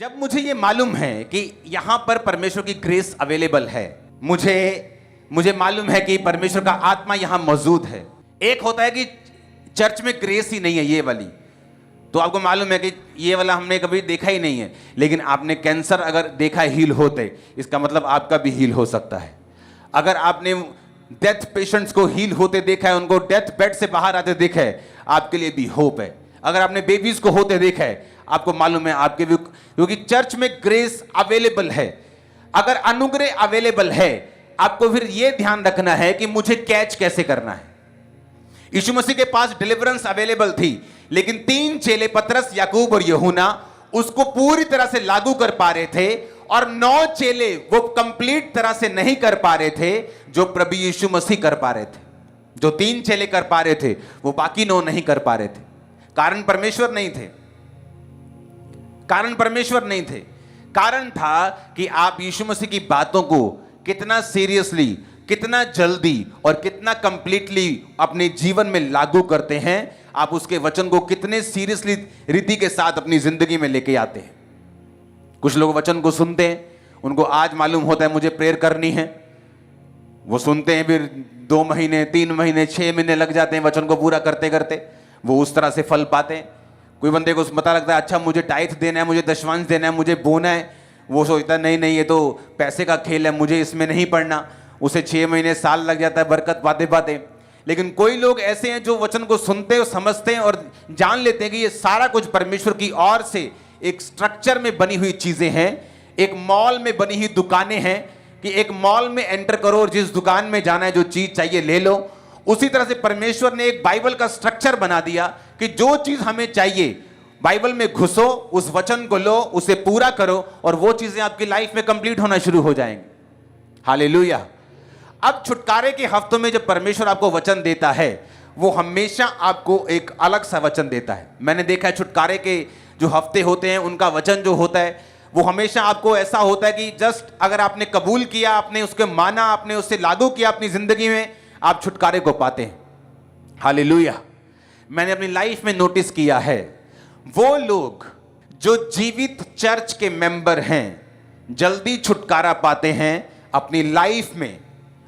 जब मुझे ये मालूम है कि यहां पर परमेश्वर की ग्रेस अवेलेबल है, मुझे मालूम है कि परमेश्वर का आत्मा यहां मौजूद है। एक होता है कि चर्च में ग्रेस ही नहीं है, ये वाली तो आपको मालूम है कि ये वाला हमने कभी देखा ही नहीं है। लेकिन आपने कैंसर अगर देखा हील होते, इसका मतलब आपका भी हील हो सकता है। अगर आपने डेथ पेशेंट्स को हील होते देखा है, उनको डेथ बेड से बाहर आते देखा है, आपके लिए भी होप है। अगर आपने बेबीज को होते देखा है, आपको मालूम है आपके भी, क्योंकि चर्च में ग्रेस अवेलेबल है। अगर अनुग्रह अवेलेबल है, आपको फिर यह ध्यान रखना है कि मुझे कैच कैसे करना है। यीशु मसीह के पास डिलीवरेंस अवेलेबल थी, लेकिन 3 चेले पतरस, याकूब और यूहन्ना उसको पूरी तरह से लागू कर पा रहे थे, और 9 चेले वो कंप्लीट तरह से नहीं कर पा रहे थे जो प्रभु यीशु मसीह कर पा रहे थे। जो 3 चेले कर पा रहे थे, वो बाकी 9 नहीं कर पा रहे थे। कारण परमेश्वर नहीं थे, कारण परमेश्वर नहीं थे। कारण था कि आप यीशु मसीह की बातों को कितना सीरियसली, कितना जल्दी और कितना कंप्लीटली अपने जीवन में लागू करते हैं। आप उसके वचन को कितने सीरियसली रीति के साथ अपनी जिंदगी में लेके आते हैं। कुछ लोग वचन को सुनते हैं, उनको आज मालूम होता है मुझे प्रेयर करनी है, वो सुनते हैं, फिर 2 महीने, 3 महीने, 6 महीने लग जाते हैं वचन को पूरा करते करते, वो उस तरह से फल पाते हैं। कोई बंदे को पता लगता है अच्छा मुझे टाइथ देना है, मुझे दशमांश देना है, मुझे बोना है, वो सोचता है नहीं नहीं ये तो पैसे का खेल है, मुझे इसमें नहीं पढ़ना। उसे 6 महीने, साल लग जाता है बरकत पाते पाते। लेकिन कोई लोग ऐसे हैं जो वचन को सुनते और समझते हैं और जान लेते हैं कि ये सारा कुछ परमेश्वर की ओर से एक स्ट्रक्चर में बनी हुई चीजें हैं, एक मॉल में बनी हुई दुकानें हैं कि एक मॉल में एंटर करो और जिस दुकान में जाना है, जो चीज चाहिए ले लो। उसी तरह से परमेश्वर ने एक बाइबल का स्ट्रक्चर बना दिया कि जो चीज हमें चाहिए, बाइबल में घुसो, उस वचन को लो, उसे पूरा करो, और वो चीजें आपकी लाइफ में कंप्लीट होना शुरू हो जाएंगी। हालेलुया। अब छुटकारे के हफ्तों में जब परमेश्वर आपको वचन देता है, वो हमेशा आपको एक अलग सा वचन देता है। मैंने देखा है छुटकारे के जो हफ्ते होते हैं, उनका वचन जो होता है वो हमेशा आपको ऐसा होता है कि जस्ट अगर आपने कबूल किया, आपने उसके माना, आपने उससे लागू किया अपनी जिंदगी में, आप छुटकारे को पाते हैं। हालेलुया। मैंने अपनी लाइफ में नोटिस किया है, वो लोग जो जीवित चर्च के मेंबर हैं, जल्दी छुटकारा पाते हैं अपनी लाइफ में,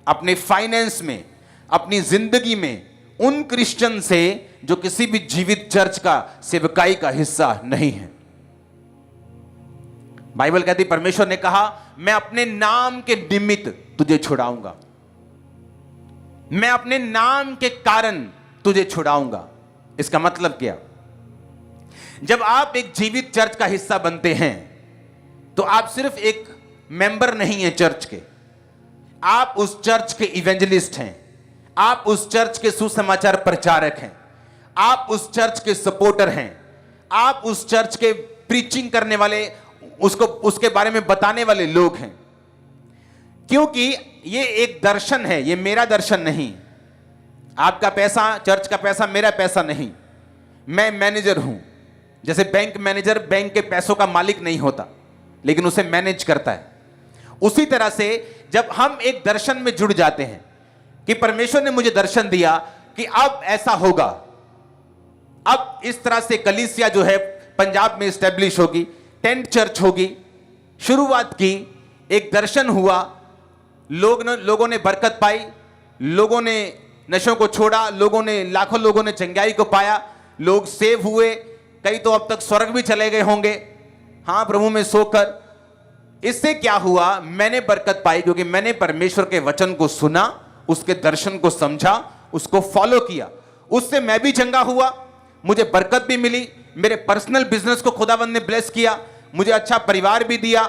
अपने फाइनेंस में, अपनी जिंदगी में, उन क्रिश्चियन से जो किसी भी जीवित चर्च का सेवकाई का हिस्सा नहीं है। बाइबल कहती, परमेश्वर ने कहा मैं अपने नाम के निमित्त तुझे छुड़ाऊंगा, मैं अपने नाम के कारण तुझे छुड़ाऊंगा। इसका मतलब क्या? जब आप एक जीवित चर्च का हिस्सा बनते हैं तो आप सिर्फ एक मेंबर नहीं हैं चर्च के, आप उस चर्च के इवेंजलिस्ट हैं, आप उस चर्च के सुसमाचार प्रचारक हैं, आप उस चर्च के सपोर्टर हैं, आप उस चर्च के प्रीचिंग करने वाले, उसको उसके बारे में बताने वाले लोग हैं। क्योंकि ये एक दर्शन है, ये मेरा दर्शन नहीं। आपका पैसा, चर्च का पैसा मेरा पैसा नहीं। मैं मैनेजर हूं। जैसे बैंक मैनेजर बैंक के पैसों का मालिक नहीं होता, लेकिन उसे मैनेज करता है। उसी तरह से जब हम एक दर्शन में जुड़ जाते हैं कि परमेश्वर ने मुझे दर्शन दिया कि अब ऐसा होगा, अब इस तरह से कलीसिया जो है पंजाब में स्टैब्लिश होगी, टेंट चर्च होगी, शुरुआत की, एक दर्शन हुआ, लोगों ने बरकत पाई, लोगों ने नशों को छोड़ा, लोगों ने, लाखों लोगों ने चंगाई को पाया, लोग सेव हुए, कई तो अब तक स्वर्ग भी चले गए होंगे, हां, प्रभु में सोकर। इससे क्या हुआ? मैंने बरकत पाई क्योंकि मैंने परमेश्वर के वचन को सुना, उसके दर्शन को समझा, उसको फॉलो किया। उससे मैं भी चंगा हुआ, मुझे बरकत भी मिली, मेरे पर्सनल बिजनेस को खुदावंद ने ब्लेस किया, मुझे अच्छा परिवार भी दिया,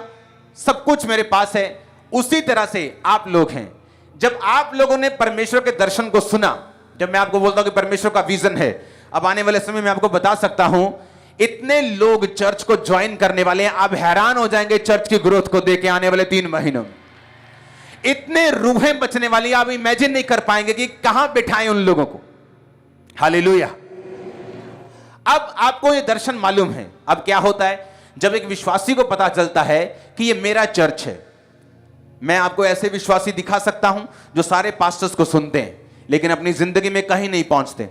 सब कुछ मेरे पास है। उसी तरह से आप लोग हैं। जब आप लोगों ने परमेश्वर के दर्शन को सुना, जब मैं आपको बोलता हूं कि परमेश्वर का विजन है, अब आने वाले समय में आपको बता सकता हूं, इतने लोग चर्च को ज्वाइन करने वाले हैं, आप हैरान हो जाएंगे चर्च की ग्रोथ को देख के आने वाले 3 महीनों में। इतने रूहें बचने वाली, आप इमेजिन नहीं कर पाएंगे कि कहां बिठाएं उन लोगों को। हालेलुया। अब आपको ये दर्शन मालूम है। अब क्या होता है जब एक विश्वासी को पता चलता है कि ये मेरा चर्च है। मैं आपको ऐसे विश्वासी दिखा सकता हूं जो सारे पास्टर्स को सुनते हैं लेकिन अपनी जिंदगी में कहीं नहीं पहुंचते,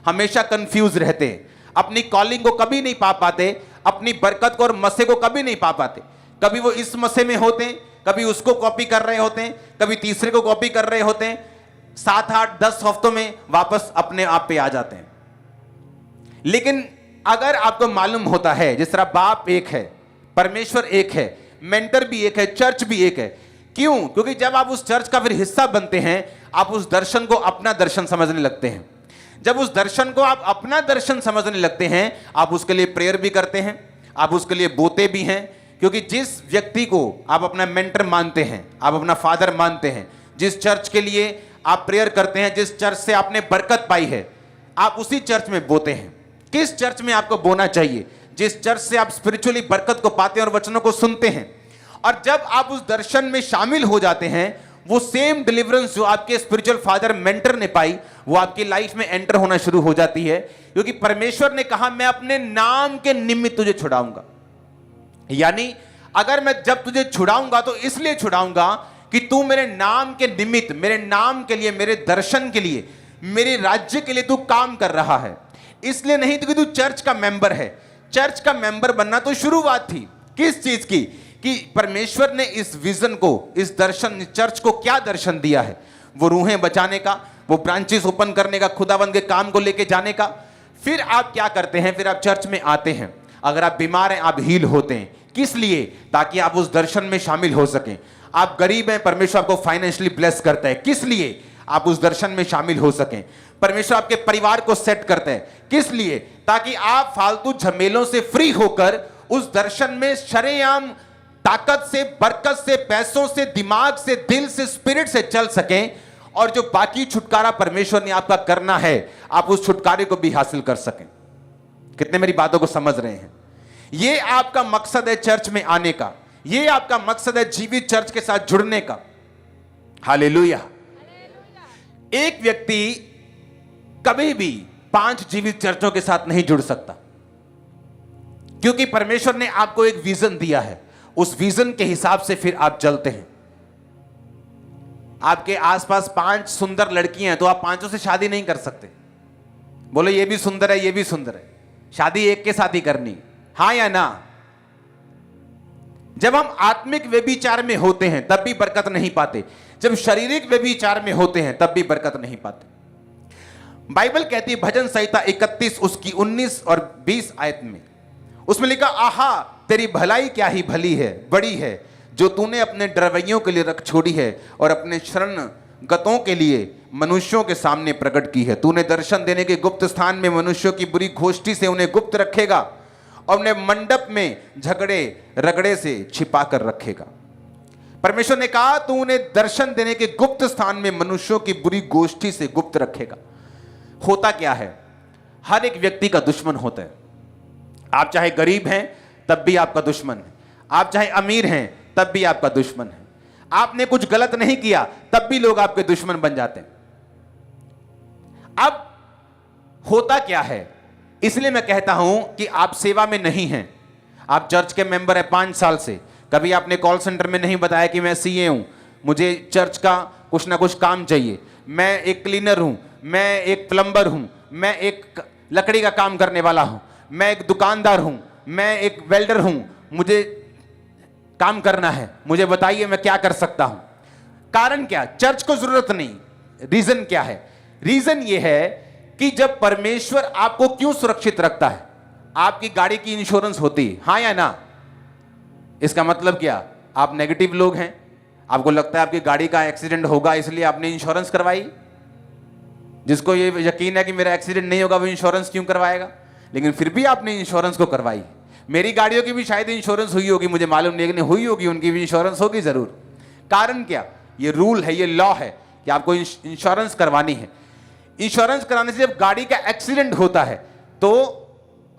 हमेशा कंफ्यूज रहते हैं, अपनी कॉलिंग को कभी नहीं पा पाते, अपनी बरकत को और मसे को कभी नहीं पा पाते। कभी वो इस मसे में होते हैं, कभी उसको कॉपी कर रहे होते हैं, कभी तीसरे को कॉपी कर रहे होते हैं। 7, 8, 10 हफ्तों में वापस अपने आप पे आ जाते हैं। लेकिन अगर आपको मालूम होता है जिस तरह बाप एक है, परमेश्वर एक है, मेंटर भी एक है, चर्च भी एक है। क्यों? क्योंकि जब आप उस चर्च का फिर हिस्सा बनते हैं, आप उस दर्शन को अपना दर्शन समझने लगते हैं। जब उस दर्शन को आप अपना दर्शन समझने लगते हैं, आप उसके लिए प्रेयर भी करते हैं, आप उसके लिए बोते भी हैं। क्योंकि जिस व्यक्ति को आप अपना मेंटर मानते हैं, आप अपना फादर मानते हैं, जिस चर्च के लिए आप प्रेयर करते हैं, जिस चर्च से आपने बरकत पाई है, आप उसी चर्च में बोते हैं। किस चर्च में आपको बोना चाहिए? जिस चर्च से आप स्पिरिचुअली बरकत को पाते हैं और वचनों को सुनते हैं। और जब आप उस दर्शन में शामिल हो जाते हैं, वो सेम डिलीवरेंस जो आपके स्पिरिचुअल फादर मेंटर ने पाई, वो आपकी लाइफ में एंटर होना शुरू हो जाती है। क्योंकि परमेश्वर ने कहा, मैं अपने नाम के निमित्त तुझे छुड़ाऊंगा। यानी अगर मैं जब तुझे छुड़ाऊंगा तो इसलिए छुड़ाऊंगा कि तू मेरे नाम के निमित्त, मेरे नाम के लिए, मेरे दर्शन के लिए, मेरे राज्य के लिए तू काम कर रहा है। इसलिए नहीं तो कि तू चर्च का मेंबर है। चर्च का मेंबर बनना तो शुरुआत थी किस चीज की? कि परमेश्वर ने इस विजन को, इस दर्शन, चर्च को क्या दर्शन दिया है? वो रूहें बचाने का, वो ब्रांचेस ओपन करने का, खुदावंद के काम को लेके जाने का। फिर आप क्या करते हैं? फिर आप चर्च में आते हैं। अगर आप बीमार हैं, आप हील होते हैं। किस लिए? ताकि आप उस दर्शन में शामिल हो सकें। आप गरीब हैं, परमेश्वर आपको फाइनेंशियली ब्लेस करता है। किस लिए? आप उस दर्शन में शामिल हो सकें। परमेश्वर आपके परिवार को सेट करता है। किस लिए? ताकि आप फालतू झमेलों से फ्री होकर उस दर्शन में शरेआम ताकत से, बरकत से, पैसों से, दिमाग से, दिल से, स्पिरिट से चल सकें। और जो बाकी छुटकारा परमेश्वर ने आपका करना है, आप उस छुटकारे को भी हासिल कर सकें। कितने मेरी बातों को समझ रहे हैं? ये आपका मकसद है चर्च में आने का। ये आपका मकसद है जीवित चर्च के साथ जुड़ने का। हालेलुया। एक व्यक्ति कभी भी 5 जीवित चर्चों के साथ नहीं जुड़ सकता, क्योंकि परमेश्वर ने आपको एक विजन दिया है। उस विजन के हिसाब से फिर आप चलते हैं। आपके आसपास 5 सुंदर लड़कियां हैं, तो आप 5 से शादी नहीं कर सकते। बोलो ये भी सुंदर है, ये भी सुंदर है, शादी एक के साथ ही करनी, हां या ना? जब हम आत्मिक व्यभिचार में होते हैं तब भी बरकत नहीं पाते। जब शारीरिक व्यभिचार में होते हैं तब भी बरकत नहीं पाते। बाइबल कहती है, भजन संहिता 31 उसकी 19 और 20 आयत में, उसमें लिखा, आहा तेरी भलाई क्या ही भली है, बड़ी है, जो तूने अपने डरवैयों के लिए रख छोड़ी है और अपने शरण गतों के लिए मनुष्यों के सामने प्रकट की है। तूने दर्शन देने के गुप्त स्थान में मनुष्यों की बुरी गोष्ठी से उन्हें गुप्त रखेगा और उन्हें मंडप में झगड़े रगड़े से छिपा कर रखेगा। परमेश्वर ने कहा, तू उन्हें दर्शन देने के गुप्त स्थान में मनुष्यों की बुरी गोष्ठी से गुप्त रखेगा। होता क्या है? हर एक व्यक्ति का दुश्मन होता है। आप चाहे गरीब हैं तब भी आपका दुश्मन है, आप चाहे अमीर हैं तब भी आपका दुश्मन है, आपने कुछ गलत नहीं किया तब भी लोग आपके दुश्मन बन जाते हैं। अब होता क्या है? इसलिए मैं कहता हूं कि आप सेवा में नहीं हैं। आप चर्च के मेंबर हैं 5 साल से, कभी आपने कॉल सेंटर में नहीं बताया कि मैं सीए हूं, मुझे चर्च का कुछ ना कुछ काम चाहिए, मैं एक क्लीनर हूं, मैं एक प्लम्बर हूं, मैं एक लकड़ी का काम करने वाला हूं, मैं एक दुकानदार हूं, मैं एक वेल्डर हूं, मुझे काम करना है, मुझे बताइए मैं क्या कर सकता हूं। कारण क्या? चर्च को जरूरत नहीं। रीजन क्या है? रीजन यह है कि जब परमेश्वर आपको क्यों सुरक्षित रखता है? आपकी गाड़ी की इंश्योरेंस होती है, हां या ना? इसका मतलब क्या? आप नेगेटिव लोग हैं, आपको लगता है आपकी गाड़ी का एक्सीडेंट होगा इसलिए आपने इंश्योरेंस करवाई। जिसको ये यकीन है कि मेरा एक्सीडेंट नहीं होगा वो इंश्योरेंस क्यों करवाएगा? लेकिन फिर भी आपने इंश्योरेंस को करवाई। मेरी गाड़ियों की भी शायद इंश्योरेंस हुई होगी, मुझे मालूम नहीं, लेकिन हुई होगी, उनकी भी इंश्योरेंस होगी जरूर। कारण क्या? ये रूल है, ये लॉ है कि आपको इंश्योरेंस करवानी है। इंश्योरेंस कराने से जब गाड़ी का एक्सीडेंट होता है तो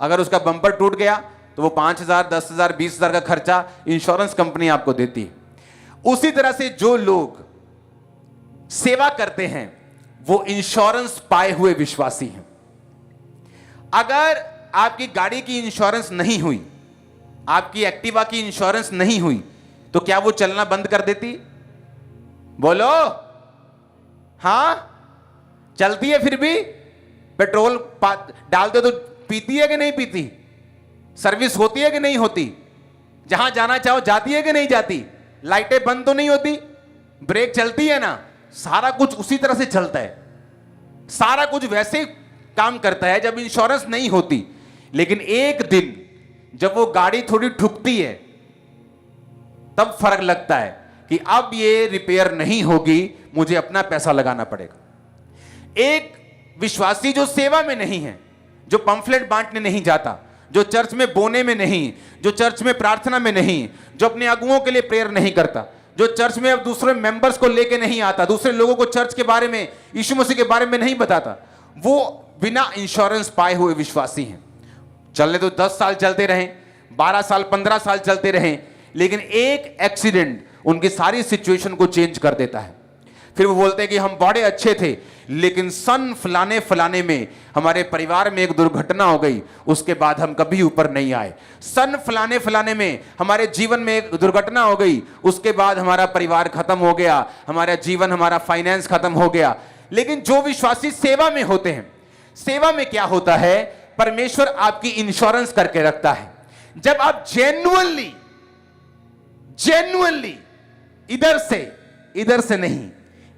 अगर उसका बम्पर टूट गया तो वो 5,000, 10,000, 20,000 का खर्चा इंश्योरेंस कंपनी आपको देती है। उसी तरह से जो लोग सेवा करते हैं वो इंश्योरेंस पाए हुए विश्वासी हैं। अगर आपकी गाड़ी की इंश्योरेंस नहीं हुई, आपकी एक्टिवा की इंश्योरेंस नहीं हुई, तो क्या वो चलना बंद कर देती? बोलो हां, चलती है फिर भी? पेट्रोल डालते तो पीती है कि नहीं पीती? सर्विस होती है कि नहीं होती? जहां जाना चाहो जाती है कि नहीं जाती? लाइटें बंद तो नहीं होती? ब्रेक चलती है ना? सारा कुछ उसी तरह से चलता है, सारा कुछ वैसे काम करता है जब इंश्योरेंस नहीं होती। लेकिन एक दिन जब वो गाड़ी थोड़ी ठुकती है, तब फर्क लगता है कि अब ये रिपेयर नहीं होगी, मुझे अपना पैसा लगाना पड़ेगा। एक विश्वासी जो सेवा में नहीं है, जो पंफलेट बांटने नहीं जाता, जो चर्च में बोने में नहीं, जो चर्च में प्रार्थना में नहीं, जो अपने अगुओं के लिए प्रेयर नहीं करता, जो चर्च में अब दूसरे मेंबर्स को लेके नहीं आता, दूसरे लोगों को चर्च के बारे में, यीशु मसीह के बारे में नहीं बताता, वो बिना इंश्योरेंस पाए हुए विश्वासी हैं। चलने तो 10 साल चलते रहें, 12 साल 15 साल चलते रहें, लेकिन एक एक्सीडेंट उनकी सारी सिचुएशन को चेंज कर देता है। फिर वो बोलते हैं कि हम बड़े अच्छे थे, लेकिन सन फलाने फलाने में हमारे परिवार में एक दुर्घटना हो गई, उसके बाद हम कभी ऊपर नहीं आए। सन फलाने फलाने में हमारे जीवन में एक दुर्घटना हो गई, उसके बाद हमारा परिवार खत्म हो गया, हमारा जीवन, हमारा फाइनेंस खत्म हो गया। लेकिन जो विश्वासी सेवा में होते हैं, सेवा में क्या होता है? परमेश्वर आपकी इंश्योरेंस करके रखता है। जब आप जेन्युइनली इधर से नहीं,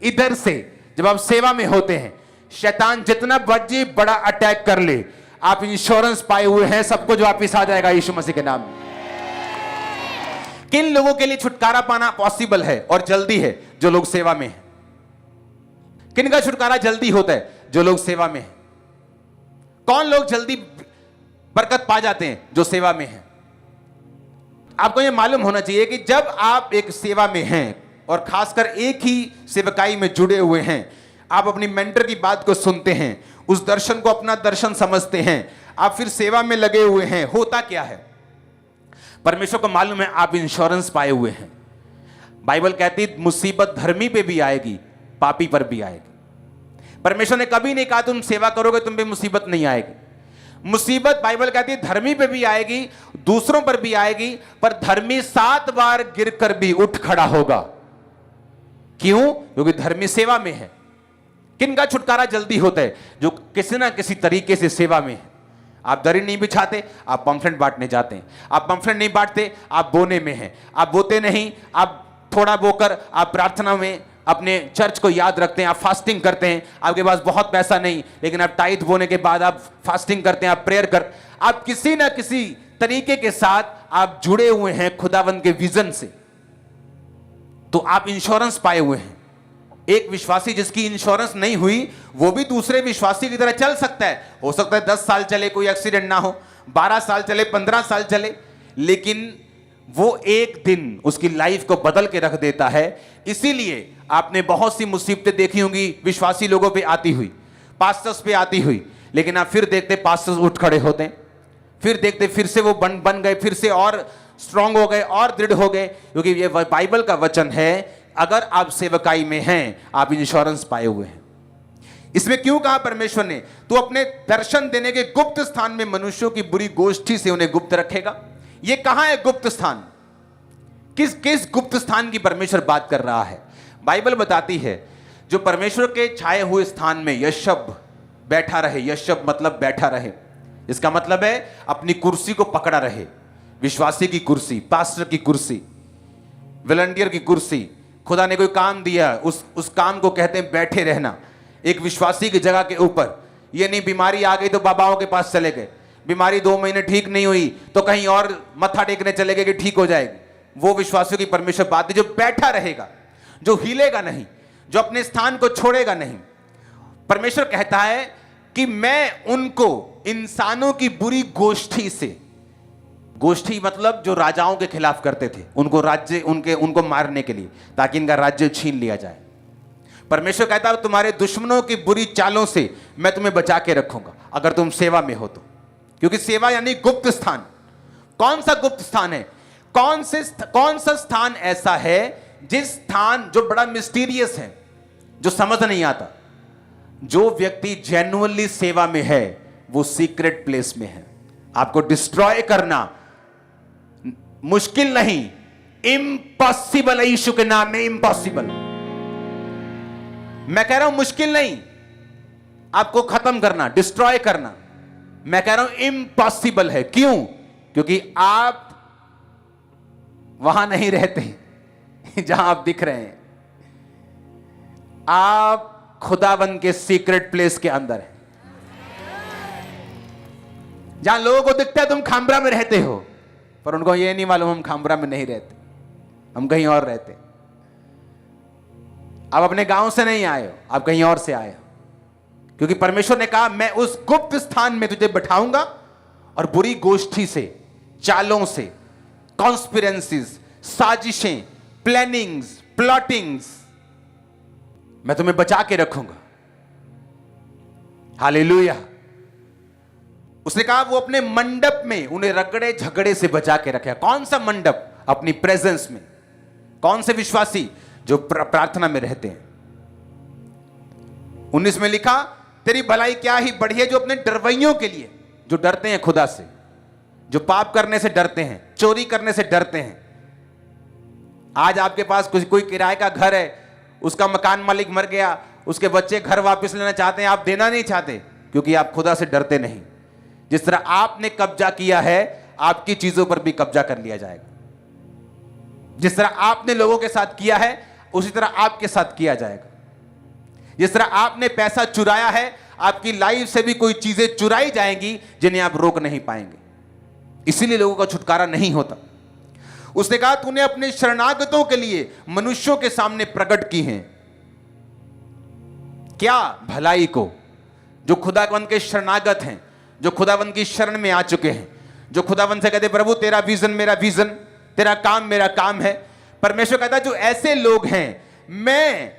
इधर से जब आप सेवा में होते हैं, शैतान जितना बड़ी बड़ा अटैक कर ले, आप इंश्योरेंस पाए हुए हैं, सब कुछ वापिस आ जाएगा यीशु मसीह के नाम में। किन लोगों के लिए छुटकारा पाना पॉसिबल है और जल्दी है? जो लोग सेवा में हैं। किन का छुटकारा जल्दी होता है? जो लोग सेवा में हैं। कौन लोग जल्दी बरकत पा जाते हैं? जो सेवा में हैं। आपको यह मालूम होना चाहिए कि जब आप एक सेवा में हैं और खासकर एक ही सेवकाई में जुड़े हुए हैं, आप अपनी मेंटर की बात को सुनते हैं, उस दर्शन को अपना दर्शन समझते हैं, आप फिर सेवा में लगे हुए हैं, होता क्या है? परमेश्वर को मालूम है आप इंश्योरेंस पाए हुए हैं। बाइबल कहती है मुसीबत धर्मी पे भी आएगी, पापी पर भी आएगी। परमेश्वर ने कभी नहीं कहा तुम सेवा करोगे तुम पे मुसीबत नहीं आएगी। मुसीबत बाइबल कहती है धर्मी पे भी आएगी, दूसरों पर भी आएगी, पर धर्मी 7 बार गिरकर भी उठ खड़ा होगा। क्यों? क्योंकि धर्मी सेवा में है। किन का छुटकारा जल्दी होता है? जो किसी ना किसी तरीके से सेवा में है। आप दरी नहीं बिछाते, आप पंफलेट बांटने जाते हैं। आप पंफलेट नहीं बांटते, आप बोने में हैं। आप बोते नहीं, आप थोड़ा बोकर आप प्रार्थना में अपने चर्च को याद रखते हैं। आप फास्टिंग करते हैं, आपके पास बहुत पैसा नहीं, लेकिन आप टाइट बोने के बाद आप फास्टिंग करते हैं, आप प्रेयर कर, आप किसी ना किसी तरीके के साथ आप जुड़े हुए हैं खुदावंद के विजन से, तो आप इंश्योरेंस पाए हुए हैं। एक विश्वासी जिसकी इंश्योरेंस नहीं हुई, वो भी दूसरे विश्वासी की तरह चल सकता है। हो सकता है 10 साल चले, कोई एक्सीडेंट ना हो, 12 साल चले, 15 साल चले, लेकिन वो एक दिन उसकी लाइफ को बदल के रख देता है। इसीलिए आपने बहुत सी मुसीबतें देखी होंगी विश्वासी लोगों पे आती हुई, पास्टर्स पे आती हुई, लेकिन आप फिर देखते पास्टर्स उठ खड़े होते हैं, फिर देखते फिर से वो बन गए, फिर से और स्ट्रांग हो गए और दृढ़ हो गए, क्योंकि ये बाइबल का वचन है। अगर आप सेवकाई में हैं, आप इंश्योरेंस पाए हुए हैं। इसमें क्यों कहा परमेश्वर ने? तू अपने दर्शन देने के गुप्त स्थान में मनुष्यों की बुरी गोष्ठी से उन्हें गुप्त रखेगा। ये कहां है गुप्त स्थान? किस गुप्त स्थान की परमेश्वर बात कर रहा है? बाइबल बताती है जो परमेश्वर के छाए हुए स्थान में यशब बैठा रहे। यशब मतलब बैठा रहे, इसका मतलब है अपनी कुर्सी को पकड़ा रहे। विश्वासी की कुर्सी, पास्टर की कुर्सी, वॉलंटियर की कुर्सी, खुदा ने कोई काम दिया, उस काम को कहते हैं बैठे रहना। एक विश्वासी की जगह के ऊपर, ये नहीं बीमारी आ गई तो बाबाओं के पास चले गए, बीमारी 2 महीने ठीक नहीं हुई तो कहीं और मत्था टेकने चले गए कि ठीक हो जाएगी। वो विश्वासियों की परमेश्वर बात है जो बैठा रहेगा, जो हिलेगा नहीं, जो अपने स्थान को छोड़ेगा नहीं। परमेश्वर कहता है कि मैं उनको इंसानों की बुरी गोष्ठी से, गोष्ठी मतलब जो राजाओं के खिलाफ करते थे, उनको राज्य उनको मारने के लिए, ताकि इनका राज्य छीन लिया जाए। परमेश्वर कहता है तुम्हारे दुश्मनों की बुरी चालों से मैं तुम्हें बचा के रखूंगा, अगर तुम सेवा में हो तो। क्योंकि सेवा यानी गुप्त स्थान। कौन सा गुप्त स्थान है? कौन सा स्थान ऐसा है जिस स्थान जो बड़ा मिस्टीरियस है, जो समझ नहीं आता? जो व्यक्ति जेन्युइनली सेवा में है वो सीक्रेट प्लेस में है। आपको डिस्ट्रॉय करना मुश्किल नहीं, इम्पॉसिबल है। यीशु के नाम में इम्पॉसिबल। मैं कह रहा हूं मुश्किल नहीं आपको खत्म करना, डिस्ट्रॉय करना। मैं कह रहा हूं इम्पॉसिबल है। क्यों? क्योंकि आप वहां नहीं रहते जहां आप दिख रहे हैं, आप खुदावंद के सीक्रेट प्लेस के अंदर हैं। जहां लोगों को दिखता है तुम खामरा में रहते हो, पर उनको यह नहीं मालूम हम खामरा में नहीं रहते, हम कहीं और रहते। आप अपने गांव से नहीं आए हो, आप कहीं और से आए हो, क्योंकि परमेश्वर ने कहा मैं उस गुप्त स्थान में तुझे बैठाऊंगा और बुरी गोष्ठी से, चालों से, कॉन्स्पिरेंसीज, साजिशें, प्लानिंग्स, प्लॉटिंग्स, मैं तुम्हें बचा के रखूंगा। हालेलुया। उसने कहा वो अपने मंडप में उन्हें रगड़े झगड़े से बचा के रखे। कौन सा मंडप? अपनी प्रेजेंस में। कौन से विश्वासी? जो प्रार्थना में रहते हैं। 19 में लिखा तेरी भलाई क्या ही बढ़ी है जो अपने डरवैयों के लिए, जो डरते हैं खुदा से, जो पाप करने से डरते हैं, चोरी करने से डरते हैं। आज आपके पास कोई किराए का घर है, उसका मकान मालिक मर गया, उसके बच्चे घर वापस लेना चाहते हैं, आप देना नहीं चाहते क्योंकि आप खुदा से डरते नहीं। जिस तरह आपने कब्जा किया है, आपकी चीजों पर भी कब्जा कर लिया जाएगा। जिस तरह आपने लोगों के साथ किया है, उसी तरह आपके साथ किया जाएगा। जिस तरह आपने पैसा चुराया है, आपकी लाइफ से भी कोई चीजें चुराई जाएंगी जिन्हें आप रोक नहीं पाएंगे। इसीलिए लोगों का छुटकारा नहीं होता। उसने कहा तूने अपने शरणागतों के लिए मनुष्यों के सामने प्रकट की हैं क्या? भलाई को। जो खुदावंद के शरणागत हैं, जो खुदावंद की शरण में आ चुके हैं, जो खुदावंद से कहते प्रभु तेरा विजन मेरा विजन, तेरा काम मेरा काम है। परमेश्वर कहता है जो ऐसे लोग हैं, मैं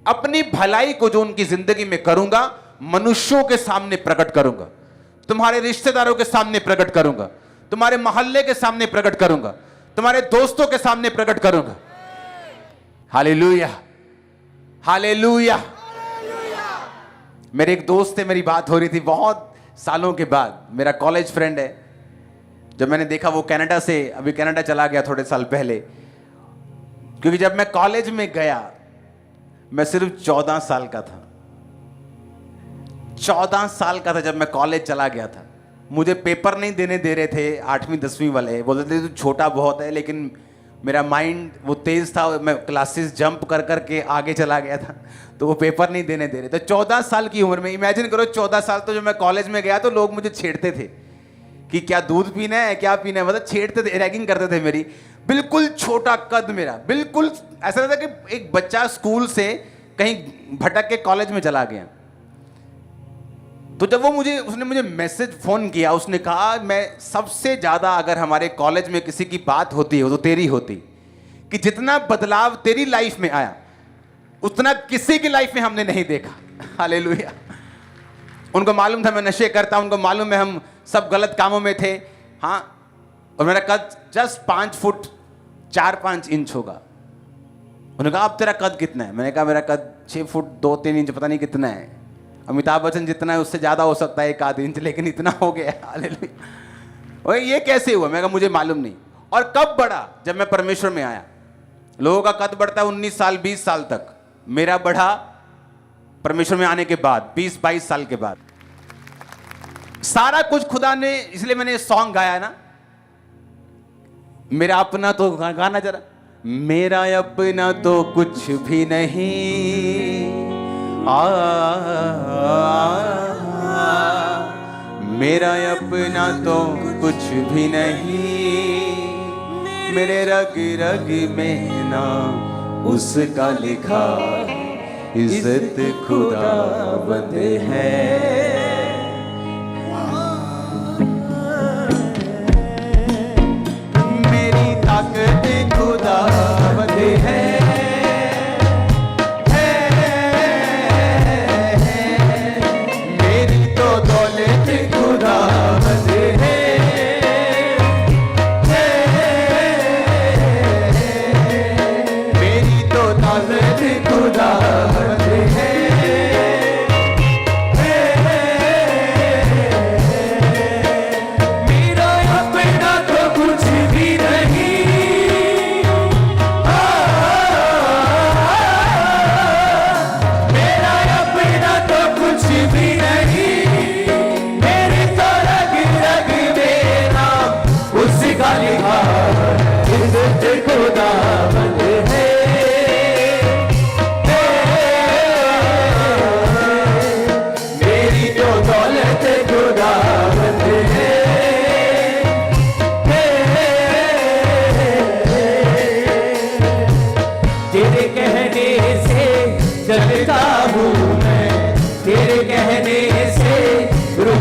अपनी भलाई को जो उनकी जिंदगी में करूंगा, मनुष्यों के सामने प्रकट करूंगा, तुम्हारे रिश्तेदारों के सामने प्रकट करूंगा, तुम्हारे मोहल्ले के सामने प्रकट करूंगा, तुम्हारे दोस्तों के सामने प्रकट करूंगा। Hallelujah, hallelujah. मेरे एक दोस्त थे, मेरी बात हो रही थी बहुत सालों के बाद, मेरा कॉलेज फ्रेंड है। जब मैंने देखा वो कनाडा से, अभी कनाडा चला गया थोड़े साल पहले, क्योंकि जब मैं कॉलेज में गया मैं सिर्फ 14 साल का था। 14 साल का था जब मैं कॉलेज चला गया था। मुझे पेपर नहीं देने दे रहे थे 8वीं 10वीं वाले, बोलते थे तू छोटा बहुत है, लेकिन मेरा माइंड वो तेज था, मैं क्लासेस जंप कर कर के आगे चला गया था, तो वो पेपर नहीं देने दे रहे। तो 14 साल की उम्र में, इमेजिन करो 14 साल, तो जब मैं कॉलेज में गया तो लोग मुझे छेड़ते थे कि क्या दूध पीना है, क्या पीना है, मतलब छेड़ते थे, रैगिंग करते थे मेरी। बिल्कुल छोटा कद मेरा, बिल्कुल ऐसा लगता कि एक बच्चा स्कूल से कहीं भटक के कॉलेज में चला गया। तो जब उसने मुझे मैसेज फोन किया, उसने कहा मैं सबसे ज्यादा अगर हमारे कॉलेज में किसी की बात होती है तो तेरी होती, कि जितना बदलाव तेरी लाइफ में आया उतना किसी की लाइफ में हमने नहीं देखा। हालेलुया। उनको मालूम था मैं नशे करता, उनको मालूम है हम सब गलत कामों में थे। हाँ, और मेरा कद जस्ट 5 फुट 4-5 इंच होगा। उन्होंने कहा अब तेरा कद कितना है? मैंने कहा मेरा कद 6 फुट 2-3 इंच, पता नहीं कितना है। अमिताभ बच्चन जितना है उससे ज्यादा हो सकता है 1-8 इंच, लेकिन इतना हो गया। हालेलुया। और ये कैसे हुआ? मैं कहा मुझे मालूम नहीं। और कब बढ़ा? जब मैं परमेश्वर में आया। लोगों का कद बढ़ता है 19 साल 20 साल तक, मेरा बढ़ा परमेश्वर में आने के बाद 20-22 साल के बाद। सारा कुछ खुदा ने, इसलिए मैंने सॉन्ग गाया ना, मेरा अपना तो, गाना जरा, मेरा अपना तो कुछ भी नहीं, मेरा अपना तो कुछ भी नहीं, मेरे रग रग में ना उसका लिखा, इज्जत खुदा बंदे है। मेरी ताकत खुदा बंदे है,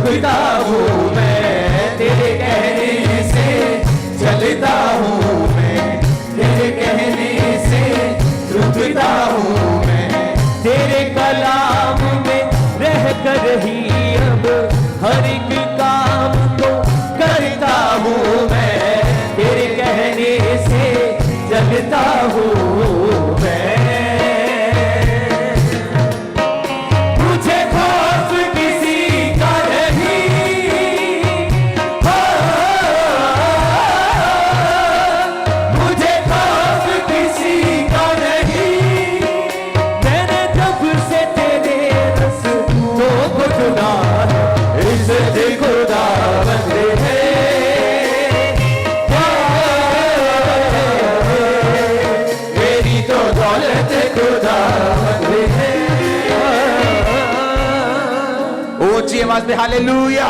रुकता हूँ मैं, तेरे कहने से चलता हूँ मैं, तेरे कहने से रुकता हूँ मैं, तेरे कलाम में रह कर ही अब हर एक काम को करता हूँ मैं, तेरे कहने से चलता हूँ मैं। मुझे खौफ किसी का नहीं, मुझे खौफ किसी का नहीं, मैंने जब से तेरे रस्तों को चुना है, इज्जत खुदावंद है, मेरी तो दौलत खुदावंद है। ऊंची आवाज में हालेलुया।